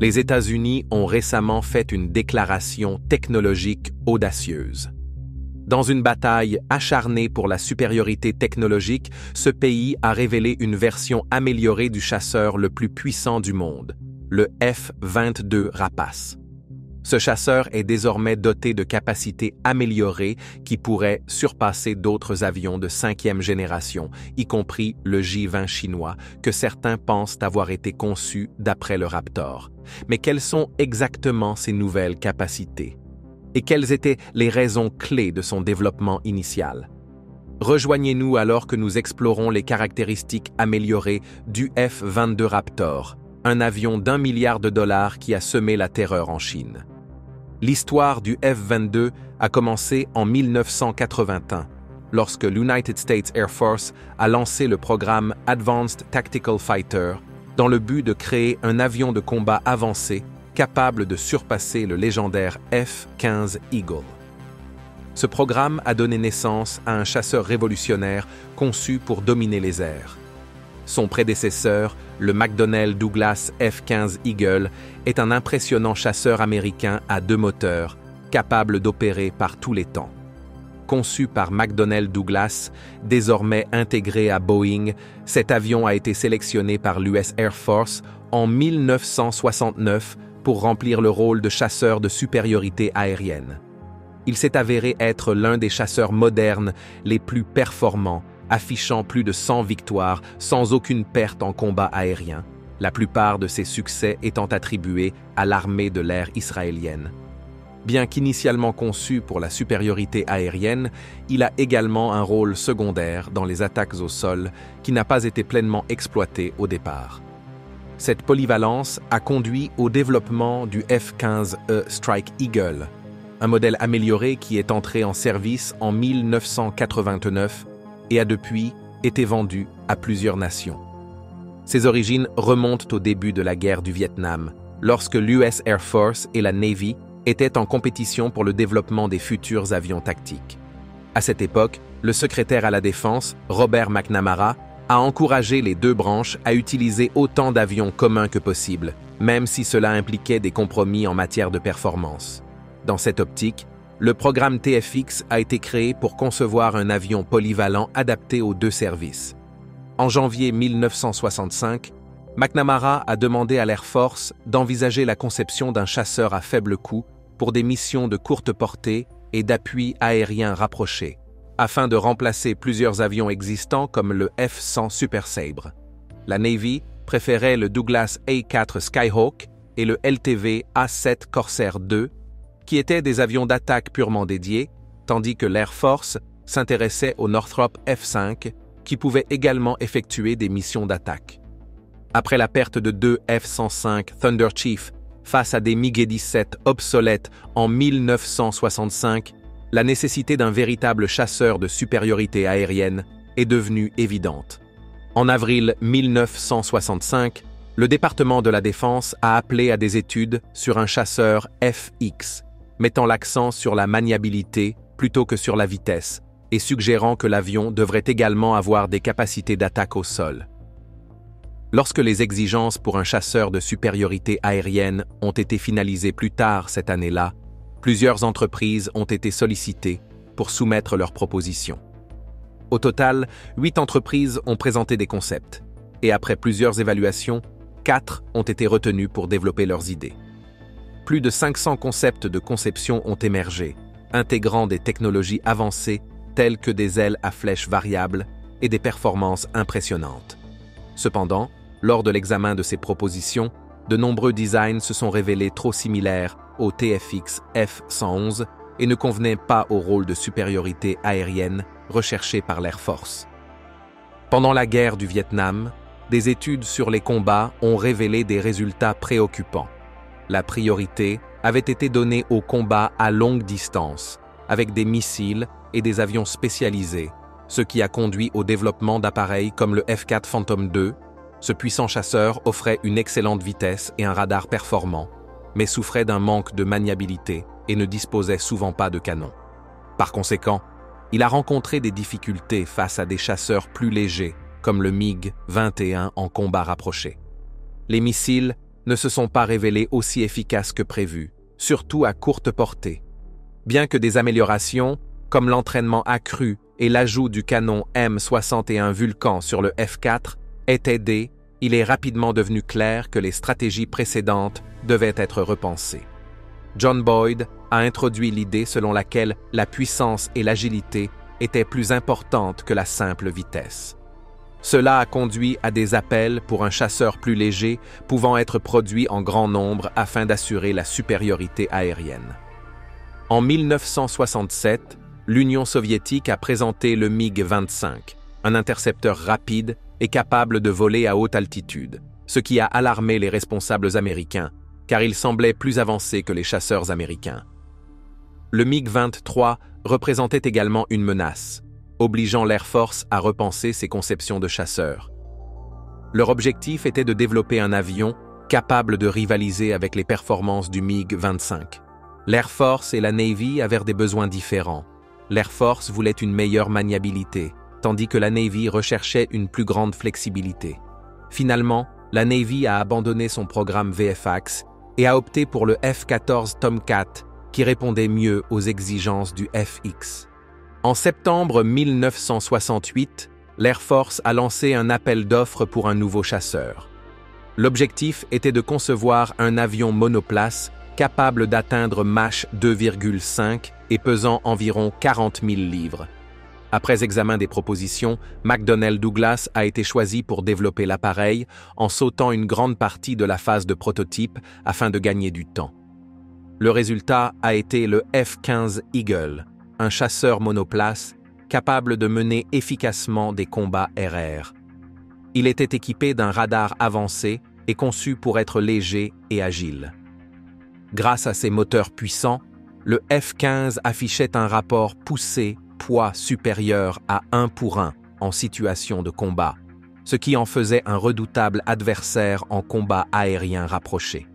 Les États-Unis ont récemment fait une déclaration technologique audacieuse. Dans une bataille acharnée pour la supériorité technologique, ce pays a révélé une version améliorée du chasseur le plus puissant du monde, le F-22 Rapace. Ce chasseur est désormais doté de capacités améliorées qui pourraient surpasser d'autres avions de 5e génération, y compris le J-20 chinois, que certains pensent avoir été conçu d'après le Raptor. Mais quelles sont exactement ces nouvelles capacités? Et quelles étaient les raisons clés de son développement initial? Rejoignez-nous alors que nous explorons les caractéristiques améliorées du F-22 Raptor, un avion d'1 milliard de dollars qui a semé la terreur en Chine. L'histoire du F-22 a commencé en 1981, lorsque l'United States Air Force a lancé le programme Advanced Tactical Fighter dans le but de créer un avion de combat avancé capable de surpasser le légendaire F-15 Eagle. Ce programme a donné naissance à un chasseur révolutionnaire conçu pour dominer les airs. Son prédécesseur, le McDonnell Douglas F-15 Eagle, est un impressionnant chasseur américain à 2 moteurs, capable d'opérer par tous les temps. Conçu par McDonnell Douglas, désormais intégré à Boeing, cet avion a été sélectionné par l'US Air Force en 1969 pour remplir le rôle de chasseur de supériorité aérienne. Il s'est avéré être l'un des chasseurs modernes les plus performants, affichant plus de 100 victoires sans aucune perte en combat aérien, la plupart de ses succès étant attribués à l'armée de l'air israélienne. Bien qu'initialement conçu pour la supériorité aérienne, il a également un rôle secondaire dans les attaques au sol qui n'a pas été pleinement exploité au départ. Cette polyvalence a conduit au développement du F-15E Strike Eagle, un modèle amélioré qui est entré en service en 1989 et a depuis été vendu à plusieurs nations. Ses origines remontent au début de la guerre du Vietnam, lorsque l'US Air Force et la Navy étaient en compétition pour le développement des futurs avions tactiques. À cette époque, le secrétaire à la Défense, Robert McNamara, a encouragé les 2 branches à utiliser autant d'avions communs que possible, même si cela impliquait des compromis en matière de performance. Dans cette optique, le programme TFX a été créé pour concevoir un avion polyvalent adapté aux 2 services. En janvier 1965, McNamara a demandé à l'Air Force d'envisager la conception d'un chasseur à faible coût pour des missions de courte portée et d'appui aérien rapproché, afin de remplacer plusieurs avions existants comme le F-100 Super Sabre. La Navy préférait le Douglas A-4 Skyhawk et le LTV A-7 Corsair II, qui étaient des avions d'attaque purement dédiés, tandis que l'Air Force s'intéressait au Northrop F-5, qui pouvait également effectuer des missions d'attaque. Après la perte de 2 F-105 Thunder Chief face à des MiG-17 obsolètes en 1965, la nécessité d'un véritable chasseur de supériorité aérienne est devenue évidente. En avril 1965, le département de la Défense a appelé à des études sur un chasseur FX, mettant l'accent sur la maniabilité plutôt que sur la vitesse, et suggérant que l'avion devrait également avoir des capacités d'attaque au sol. Lorsque les exigences pour un chasseur de supériorité aérienne ont été finalisées plus tard cette année-là, plusieurs entreprises ont été sollicitées pour soumettre leurs propositions. Au total, 8 entreprises ont présenté des concepts, et après plusieurs évaluations, 4 ont été retenues pour développer leurs idées. Plus de 500 concepts de conception ont émergé, intégrant des technologies avancées telles que des ailes à flèches variables et des performances impressionnantes. Cependant, lors de l'examen de ces propositions, de nombreux designs se sont révélés trop similaires au TFX F-111 et ne convenaient pas au rôle de supériorité aérienne recherché par l'Air Force. Pendant la guerre du Vietnam, des études sur les combats ont révélé des résultats préoccupants. La priorité avait été donnée aux combats à longue distance, avec des missiles et des avions spécialisés, ce qui a conduit au développement d'appareils comme le F-4 Phantom II. Ce puissant chasseur offrait une excellente vitesse et un radar performant, mais souffrait d'un manque de maniabilité et ne disposait souvent pas de canon. Par conséquent, il a rencontré des difficultés face à des chasseurs plus légers, comme le MiG-21 en combat rapproché. Les missiles ne se sont pas révélés aussi efficaces que prévu, surtout à courte portée. Bien que des améliorations, comme l'entraînement accru et l'ajout du canon M61 Vulcan sur le F4, aient aidé, il est rapidement devenu clair que les stratégies précédentes devaient être repensées. John Boyd a introduit l'idée selon laquelle la puissance et l'agilité étaient plus importantes que la simple vitesse. Cela a conduit à des appels pour un chasseur plus léger pouvant être produit en grand nombre afin d'assurer la supériorité aérienne. En 1967, l'Union soviétique a présenté le MiG-25, un intercepteur rapide et capable de voler à haute altitude, ce qui a alarmé les responsables américains, car il semblait plus avancé que les chasseurs américains. Le MiG-23 représentait également une menace, obligeant l'Air Force à repenser ses conceptions de chasseurs. Leur objectif était de développer un avion capable de rivaliser avec les performances du MiG-25. L'Air Force et la Navy avaient des besoins différents. L'Air Force voulait une meilleure maniabilité, tandis que la Navy recherchait une plus grande flexibilité. Finalement, la Navy a abandonné son programme VFX et a opté pour le F-14 Tomcat, qui répondait mieux aux exigences du FX. En septembre 1968, l'Air Force a lancé un appel d'offres pour un nouveau chasseur. L'objectif était de concevoir un avion monoplace capable d'atteindre Mach 2,5 et pesant environ 40 000 livres. Après examen des propositions, McDonnell Douglas a été choisi pour développer l'appareil en sautant une grande partie de la phase de prototype afin de gagner du temps. Le résultat a été le F-15 Eagle, un chasseur monoplace capable de mener efficacement des combats RR. Il était équipé d'un radar avancé et conçu pour être léger et agile. Grâce à ses moteurs puissants, le F-15 affichait un rapport poussé poids supérieur à 1 pour 1 en situation de combat, ce qui en faisait un redoutable adversaire en combat aérien rapproché.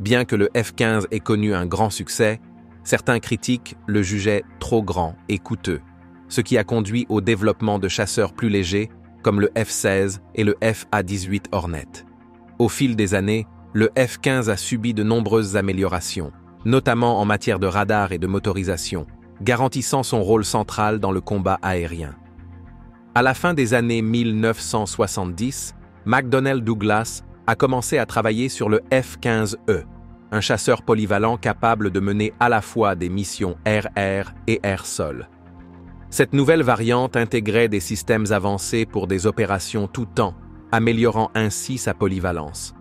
Bien que le F-15 ait connu un grand succès, certains critiques le jugeaient trop grand et coûteux, ce qui a conduit au développement de chasseurs plus légers comme le F-16 et le FA-18 Hornet. Au fil des années, le F-15 a subi de nombreuses améliorations, notamment en matière de radar et de motorisation, garantissant son rôle central dans le combat aérien. À la fin des années 1970, McDonnell Douglas a commencé à travailler sur le F-15E, un chasseur polyvalent capable de mener à la fois des missions air-air et air-sol. Cette nouvelle variante intégrait des systèmes avancés pour des opérations tout temps, améliorant ainsi sa polyvalence.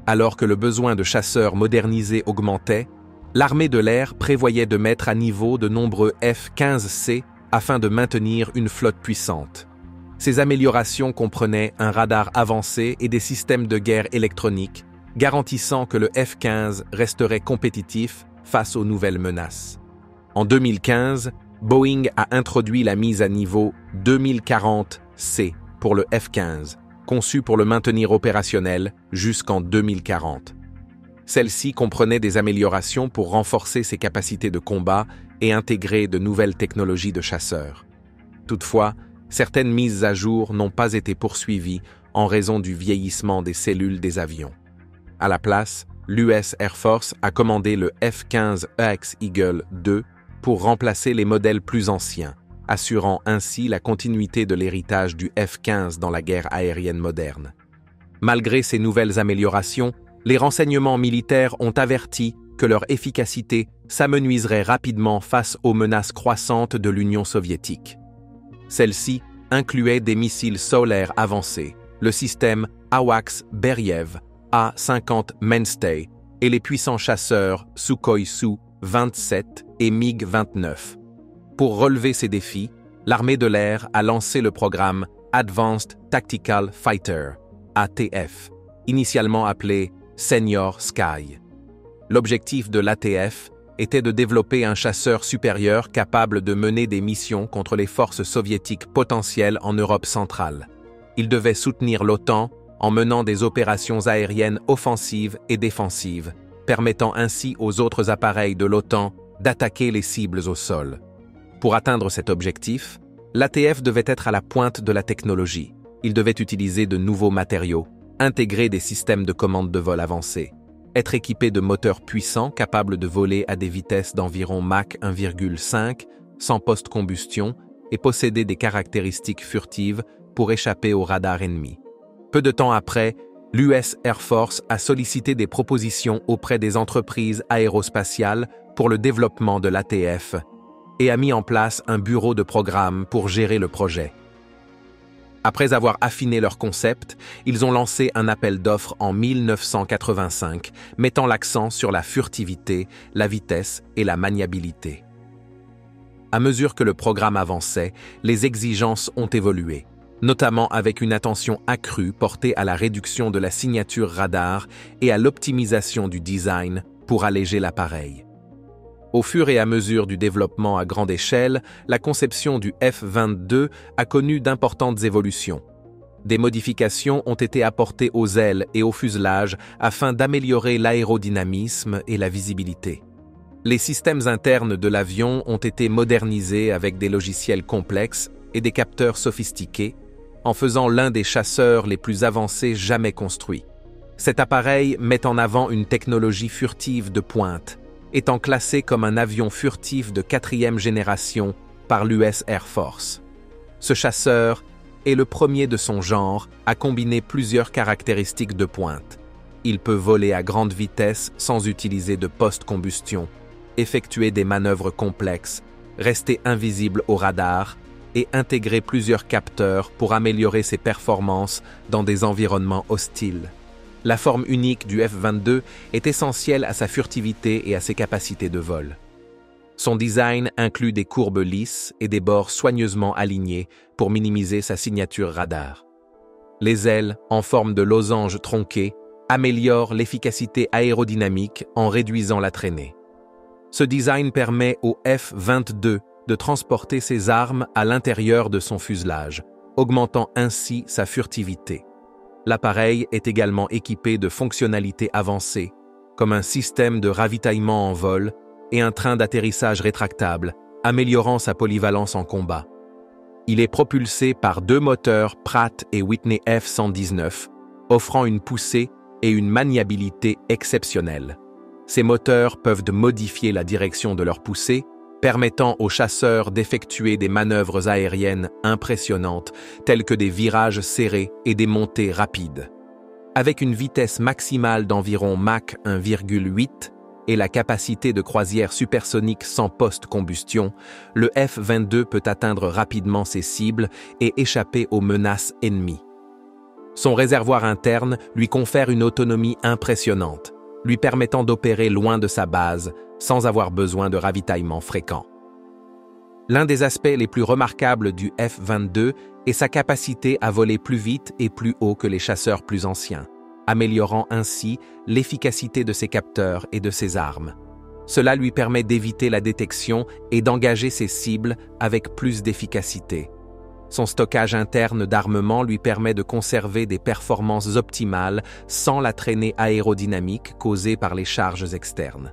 Alors que le besoin de chasseurs modernisés augmentait, l'armée de l'air prévoyait de mettre à niveau de nombreux F-15C afin de maintenir une flotte puissante. Ces améliorations comprenaient un radar avancé et des systèmes de guerre électroniques, garantissant que le F-15 resterait compétitif face aux nouvelles menaces. En 2015, Boeing a introduit la mise à niveau 2040C pour le F-15, conçu pour le maintenir opérationnel jusqu'en 2040. Celle-ci comprenait des améliorations pour renforcer ses capacités de combat et intégrer de nouvelles technologies de chasseurs. Toutefois, certaines mises à jour n'ont pas été poursuivies en raison du vieillissement des cellules des avions. À la place, l'US Air Force a commandé le F-15EX Eagle II pour remplacer les modèles plus anciens, assurant ainsi la continuité de l'héritage du F-15 dans la guerre aérienne moderne. Malgré ces nouvelles améliorations, les renseignements militaires ont averti que leur efficacité s'amenuiserait rapidement face aux menaces croissantes de l'Union soviétique. Celle-ci incluait des missiles solaires avancés, le système AWACS-Beriev A-50 Mainstay et les puissants chasseurs Sukhoi Su-27 et MiG-29. Pour relever ces défis, l'armée de l'air a lancé le programme Advanced Tactical Fighter, ATF, initialement appelé Senior Sky. L'objectif de l'ATF était de développer un chasseur supérieur capable de mener des missions contre les forces soviétiques potentielles en Europe centrale. Il devait soutenir l'OTAN en menant des opérations aériennes offensives et défensives, permettant ainsi aux autres appareils de l'OTAN d'attaquer les cibles au sol. Pour atteindre cet objectif, l'ATF devait être à la pointe de la technologie. Il devait utiliser de nouveaux matériaux, intégrer des systèmes de commande de vol avancés, être équipé de moteurs puissants capables de voler à des vitesses d'environ Mach 1,5 sans post-combustion et posséder des caractéristiques furtives pour échapper aux radars ennemis. Peu de temps après, l'US Air Force a sollicité des propositions auprès des entreprises aérospatiales pour le développement de l'ATF et a mis en place un bureau de programme pour gérer le projet. Après avoir affiné leur concept, ils ont lancé un appel d'offres en 1985, mettant l'accent sur la furtivité, la vitesse et la maniabilité. À mesure que le programme avançait, les exigences ont évolué, notamment avec une attention accrue portée à la réduction de la signature radar et à l'optimisation du design pour alléger l'appareil. Au fur et à mesure du développement à grande échelle, la conception du F-22 a connu d'importantes évolutions. Des modifications ont été apportées aux ailes et au fuselage afin d'améliorer l'aérodynamisme et la visibilité. Les systèmes internes de l'avion ont été modernisés avec des logiciels complexes et des capteurs sophistiqués, en faisant l'un des chasseurs les plus avancés jamais construits. Cet appareil met en avant une technologie furtive de pointe, étant classé comme un avion furtif de 4e génération par l'US Air Force. Ce chasseur est le premier de son genre à combiner plusieurs caractéristiques de pointe. Il peut voler à grande vitesse sans utiliser de post-combustion, effectuer des manœuvres complexes, rester invisible au radar et intégrer plusieurs capteurs pour améliorer ses performances dans des environnements hostiles. La forme unique du F-22 est essentielle à sa furtivité et à ses capacités de vol. Son design inclut des courbes lisses et des bords soigneusement alignés pour minimiser sa signature radar. Les ailes, en forme de losange tronqué, améliorent l'efficacité aérodynamique en réduisant la traînée. Ce design permet au F-22 de transporter ses armes à l'intérieur de son fuselage, augmentant ainsi sa furtivité. L'appareil est également équipé de fonctionnalités avancées, comme un système de ravitaillement en vol et un train d'atterrissage rétractable, améliorant sa polyvalence en combat. Il est propulsé par 2 moteurs Pratt & Whitney F119, offrant une poussée et une maniabilité exceptionnelles. Ces moteurs peuvent modifier la direction de leur poussée, permettant aux chasseurs d'effectuer des manœuvres aériennes impressionnantes, telles que des virages serrés et des montées rapides. Avec une vitesse maximale d'environ Mach 1,8 et la capacité de croisière supersonique sans post-combustion, le F-22 peut atteindre rapidement ses cibles et échapper aux menaces ennemies. Son réservoir interne lui confère une autonomie impressionnante, lui permettant d'opérer loin de sa base, sans avoir besoin de ravitaillement fréquent. L'un des aspects les plus remarquables du F-22 est sa capacité à voler plus vite et plus haut que les chasseurs plus anciens, améliorant ainsi l'efficacité de ses capteurs et de ses armes. Cela lui permet d'éviter la détection et d'engager ses cibles avec plus d'efficacité. Son stockage interne d'armement lui permet de conserver des performances optimales sans la traînée aérodynamique causée par les charges externes.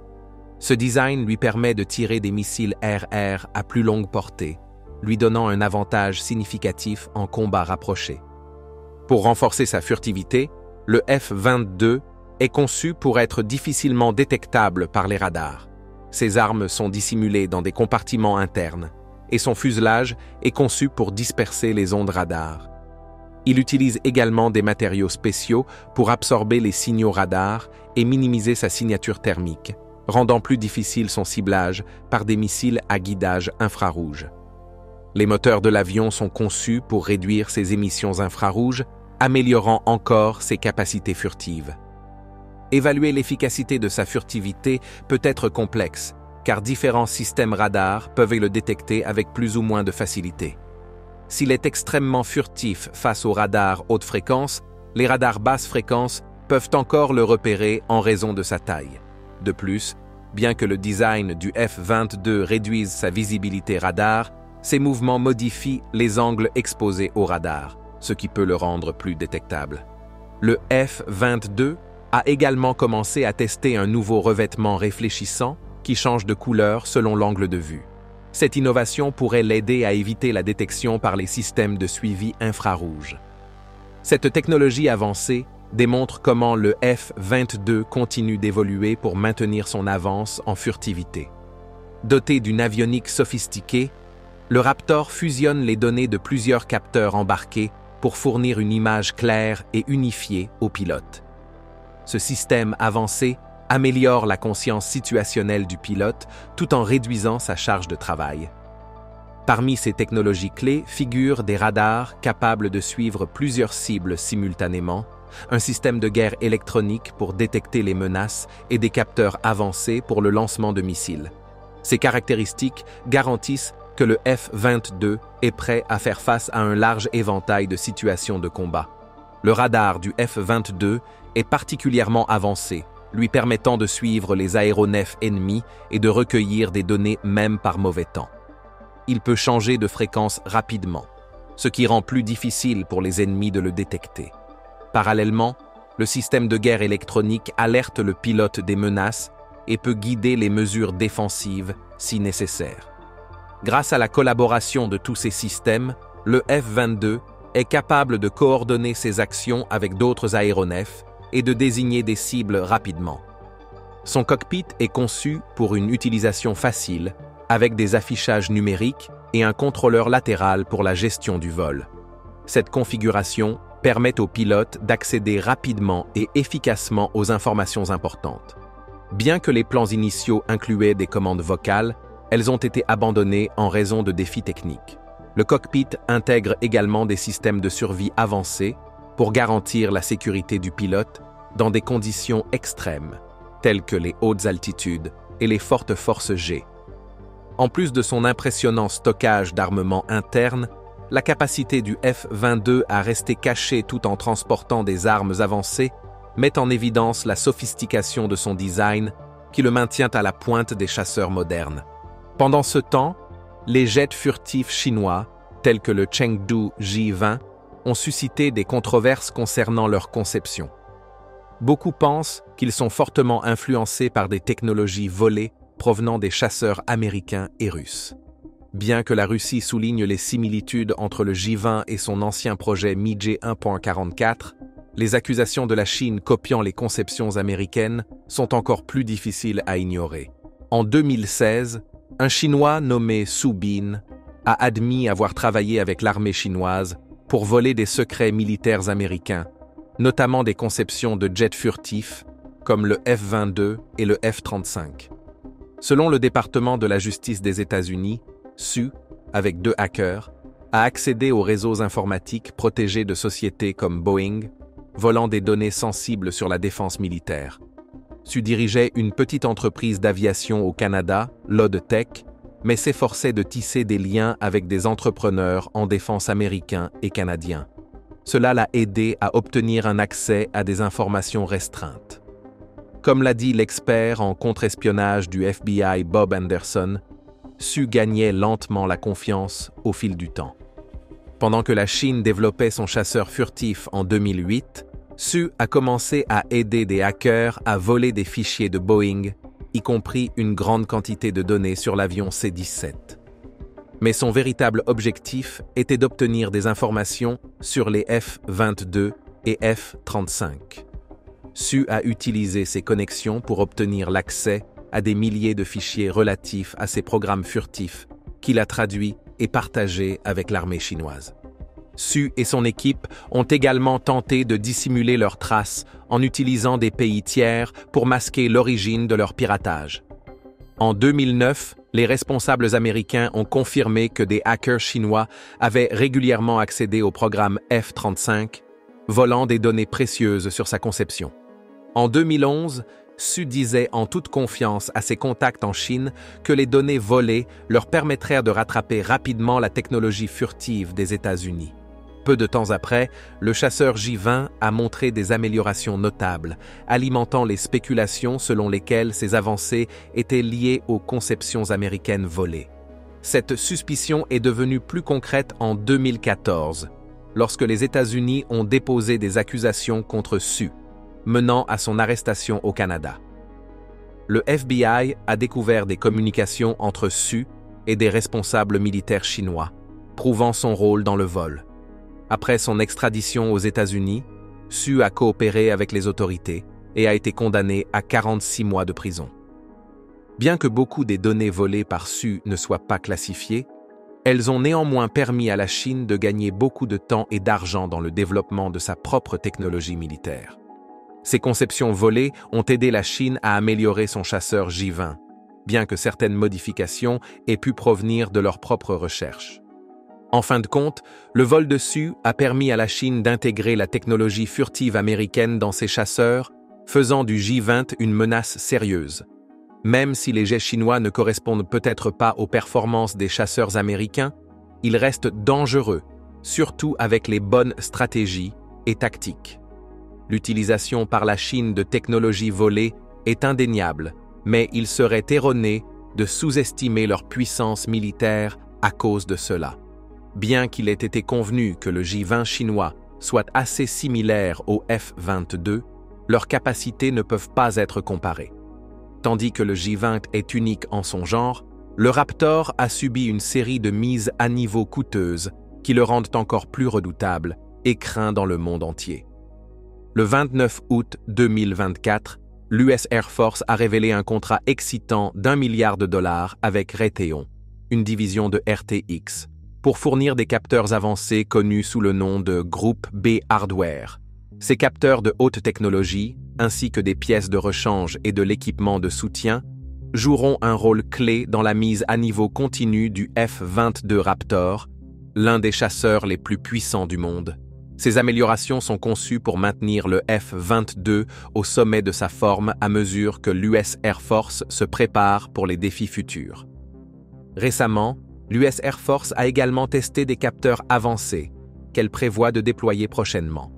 Ce design lui permet de tirer des missiles air-air à plus longue portée, lui donnant un avantage significatif en combat rapproché. Pour renforcer sa furtivité, le F-22 est conçu pour être difficilement détectable par les radars. Ses armes sont dissimulées dans des compartiments internes et son fuselage est conçu pour disperser les ondes radars. Il utilise également des matériaux spéciaux pour absorber les signaux radars et minimiser sa signature thermique, rendant plus difficile son ciblage par des missiles à guidage infrarouge. Les moteurs de l'avion sont conçus pour réduire ses émissions infrarouges, améliorant encore ses capacités furtives. Évaluer l'efficacité de sa furtivité peut être complexe, car différents systèmes radars peuvent le détecter avec plus ou moins de facilité. S'il est extrêmement furtif face aux radars haute fréquence, les radars basse fréquence peuvent encore le repérer en raison de sa taille. De plus, bien que le design du F-22 réduise sa visibilité radar, ses mouvements modifient les angles exposés au radar, ce qui peut le rendre plus détectable. Le F-22 a également commencé à tester un nouveau revêtement réfléchissant qui change de couleur selon l'angle de vue. Cette innovation pourrait l'aider à éviter la détection par les systèmes de suivi infrarouge. Cette technologie avancée démontre comment le F-22 continue d'évoluer pour maintenir son avance en furtivité. Doté d'une avionique sophistiquée, le Raptor fusionne les données de plusieurs capteurs embarqués pour fournir une image claire et unifiée aux pilotes. Ce système avancé améliore la conscience situationnelle du pilote tout en réduisant sa charge de travail. Parmi ces technologies clés figurent des radars capables de suivre plusieurs cibles simultanément, un système de guerre électronique pour détecter les menaces et des capteurs avancés pour le lancement de missiles. Ces caractéristiques garantissent que le F-22 est prêt à faire face à un large éventail de situations de combat. Le radar du F-22 est particulièrement avancé, lui permettant de suivre les aéronefs ennemis et de recueillir des données même par mauvais temps. Il peut changer de fréquence rapidement, ce qui rend plus difficile pour les ennemis de le détecter. Parallèlement, le système de guerre électronique alerte le pilote des menaces et peut guider les mesures défensives si nécessaire. Grâce à la collaboration de tous ces systèmes, le F-22 est capable de coordonner ses actions avec d'autres aéronefs et de désigner des cibles rapidement. Son cockpit est conçu pour une utilisation facile, avec des affichages numériques et un contrôleur latéral pour la gestion du vol. Cette configuration permet aux pilotes d'accéder rapidement et efficacement aux informations importantes. Bien que les plans initiaux incluaient des commandes vocales, elles ont été abandonnées en raison de défis techniques. Le cockpit intègre également des systèmes de survie avancés pour garantir la sécurité du pilote dans des conditions extrêmes, telles que les hautes altitudes et les fortes forces G. En plus de son impressionnant stockage d'armement interne, la capacité du F-22 à rester caché tout en transportant des armes avancées met en évidence la sophistication de son design qui le maintient à la pointe des chasseurs modernes. Pendant ce temps, les jets furtifs chinois, tels que le Chengdu J-20, ont suscité des controverses concernant leur conception. Beaucoup pensent qu'ils sont fortement influencés par des technologies volées provenant des chasseurs américains et russes. Bien que la Russie souligne les similitudes entre le J-20 et son ancien projet Mi-J 1.44, les accusations de la Chine copiant les conceptions américaines sont encore plus difficiles à ignorer. En 2016, un Chinois nommé Su Bin a admis avoir travaillé avec l'armée chinoise pour voler des secrets militaires américains, notamment des conceptions de jets furtifs comme le F-22 et le F-35. Selon le département de la justice des États-Unis, Su, avec 2 hackers, a accédé aux réseaux informatiques protégés de sociétés comme Boeing, volant des données sensibles sur la défense militaire. Su dirigeait une petite entreprise d'aviation au Canada, LodTech, mais s'efforçait de tisser des liens avec des entrepreneurs en défense américains et canadiens. Cela l'a aidé à obtenir un accès à des informations restreintes. Comme l'a dit l'expert en contre-espionnage du FBI Bob Anderson, Su gagnait lentement la confiance au fil du temps. Pendant que la Chine développait son chasseur furtif en 2008, Su a commencé à aider des hackers à voler des fichiers de Boeing, y compris une grande quantité de données sur l'avion C-17. Mais son véritable objectif était d'obtenir des informations sur les F-22 et F-35. Su a utilisé ces connexions pour obtenir l'accès à des milliers de fichiers relatifs à ses programmes furtifs qu'il a traduits et partagés avec l'armée chinoise. Su et son équipe ont également tenté de dissimuler leurs traces en utilisant des pays tiers pour masquer l'origine de leur piratage. En 2009, les responsables américains ont confirmé que des hackers chinois avaient régulièrement accédé au programme F-35, volant des données précieuses sur sa conception. En 2011, Su disait en toute confiance à ses contacts en Chine que les données volées leur permettraient de rattraper rapidement la technologie furtive des États-Unis. Peu de temps après, le chasseur J-20 a montré des améliorations notables, alimentant les spéculations selon lesquelles ces avancées étaient liées aux conceptions américaines volées. Cette suspicion est devenue plus concrète en 2014, lorsque les États-Unis ont déposé des accusations contre Su, menant à son arrestation au Canada. Le FBI a découvert des communications entre Su et des responsables militaires chinois, prouvant son rôle dans le vol. Après son extradition aux États-Unis, Su a coopéré avec les autorités et a été condamné à 46 mois de prison. Bien que beaucoup des données volées par Su ne soient pas classifiées, elles ont néanmoins permis à la Chine de gagner beaucoup de temps et d'argent dans le développement de sa propre technologie militaire. Ces conceptions volées ont aidé la Chine à améliorer son chasseur J-20, bien que certaines modifications aient pu provenir de leurs propres recherches. En fin de compte, le vol de Su a permis à la Chine d'intégrer la technologie furtive américaine dans ses chasseurs, faisant du J-20 une menace sérieuse. Même si les jets chinois ne correspondent peut-être pas aux performances des chasseurs américains, ils restent dangereux, surtout avec les bonnes stratégies et tactiques. L'utilisation par la Chine de technologies volées est indéniable, mais il serait erroné de sous-estimer leur puissance militaire à cause de cela. Bien qu'il ait été convenu que le J-20 chinois soit assez similaire au F-22, leurs capacités ne peuvent pas être comparées. Tandis que le J-20 est unique en son genre, le Raptor a subi une série de mises à niveau coûteuses qui le rendent encore plus redoutable et craint dans le monde entier. Le 29 août 2024, l'US Air Force a révélé un contrat excitant d'$1 milliard avec Raytheon, une division de RTX, pour fournir des capteurs avancés connus sous le nom de Groupe B Hardware. Ces capteurs de haute technologie, ainsi que des pièces de rechange et de l'équipement de soutien, joueront un rôle clé dans la mise à niveau continue du F-22 Raptor, l'un des chasseurs les plus puissants du monde. Ces améliorations sont conçues pour maintenir le F-22 au sommet de sa forme à mesure que l'US Air Force se prépare pour les défis futurs. Récemment, l'US Air Force a également testé des capteurs avancés qu'elle prévoit de déployer prochainement.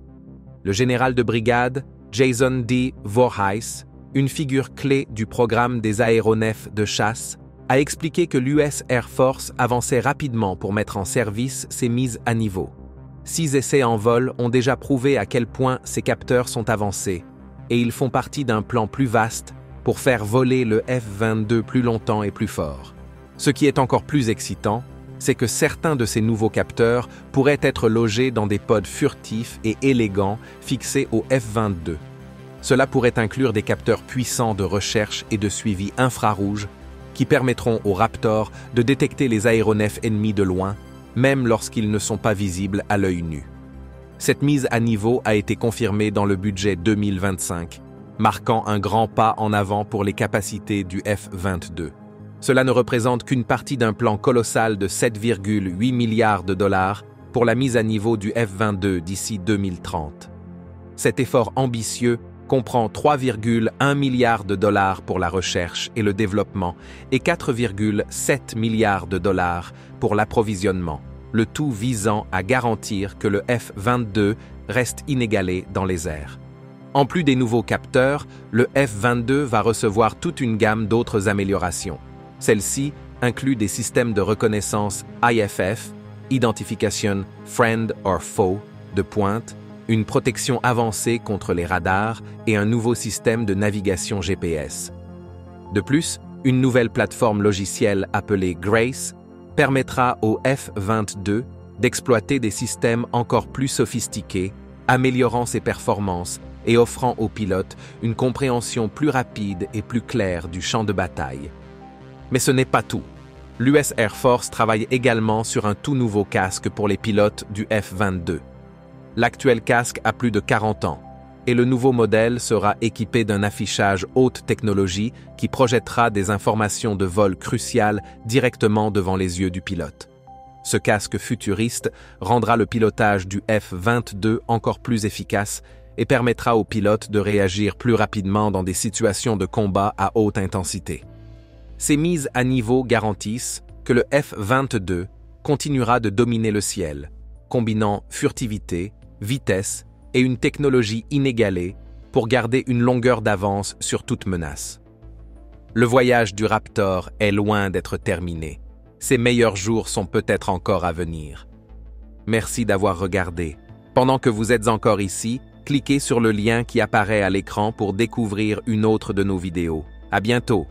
Le général de brigade Jason D. Voorhees, une figure clé du programme des aéronefs de chasse, a expliqué que l'US Air Force avançait rapidement pour mettre en service ces mises à niveau. 6 essais en vol ont déjà prouvé à quel point ces capteurs sont avancés, et ils font partie d'un plan plus vaste pour faire voler le F-22 plus longtemps et plus fort. Ce qui est encore plus excitant, c'est que certains de ces nouveaux capteurs pourraient être logés dans des pods furtifs et élégants fixés au F-22. Cela pourrait inclure des capteurs puissants de recherche et de suivi infrarouge qui permettront au Raptor de détecter les aéronefs ennemis de loin, même lorsqu'ils ne sont pas visibles à l'œil nu. Cette mise à niveau a été confirmée dans le budget 2025, marquant un grand pas en avant pour les capacités du F-22. Cela ne représente qu'une partie d'un plan colossal de 7,8 milliards de dollars pour la mise à niveau du F-22 d'ici 2030. Cet effort ambitieux comprend 3,1 milliards de dollars pour la recherche et le développement et 4,7 milliards de dollars pour l'approvisionnement, le tout visant à garantir que le F-22 reste inégalé dans les airs. En plus des nouveaux capteurs, le F-22 va recevoir toute une gamme d'autres améliorations. Celle-ci inclut des systèmes de reconnaissance IFF, Identification Friend or Foe, de pointe, une protection avancée contre les radars et un nouveau système de navigation GPS. De plus, une nouvelle plateforme logicielle appelée Grace permettra au F-22 d'exploiter des systèmes encore plus sophistiqués, améliorant ses performances et offrant aux pilotes une compréhension plus rapide et plus claire du champ de bataille. Mais ce n'est pas tout. L'US Air Force travaille également sur un tout nouveau casque pour les pilotes du F-22. L'actuel casque a plus de 40 ans, et le nouveau modèle sera équipé d'un affichage haute technologie qui projettera des informations de vol cruciales directement devant les yeux du pilote. Ce casque futuriste rendra le pilotage du F-22 encore plus efficace et permettra aux pilotes de réagir plus rapidement dans des situations de combat à haute intensité. Ces mises à niveau garantissent que le F-22 continuera de dominer le ciel, combinant furtivité, vitesse et une technologie inégalée pour garder une longueur d'avance sur toute menace. Le voyage du Raptor est loin d'être terminé. Ses meilleurs jours sont peut-être encore à venir. Merci d'avoir regardé. Pendant que vous êtes encore ici, cliquez sur le lien qui apparaît à l'écran pour découvrir une autre de nos vidéos. À bientôt!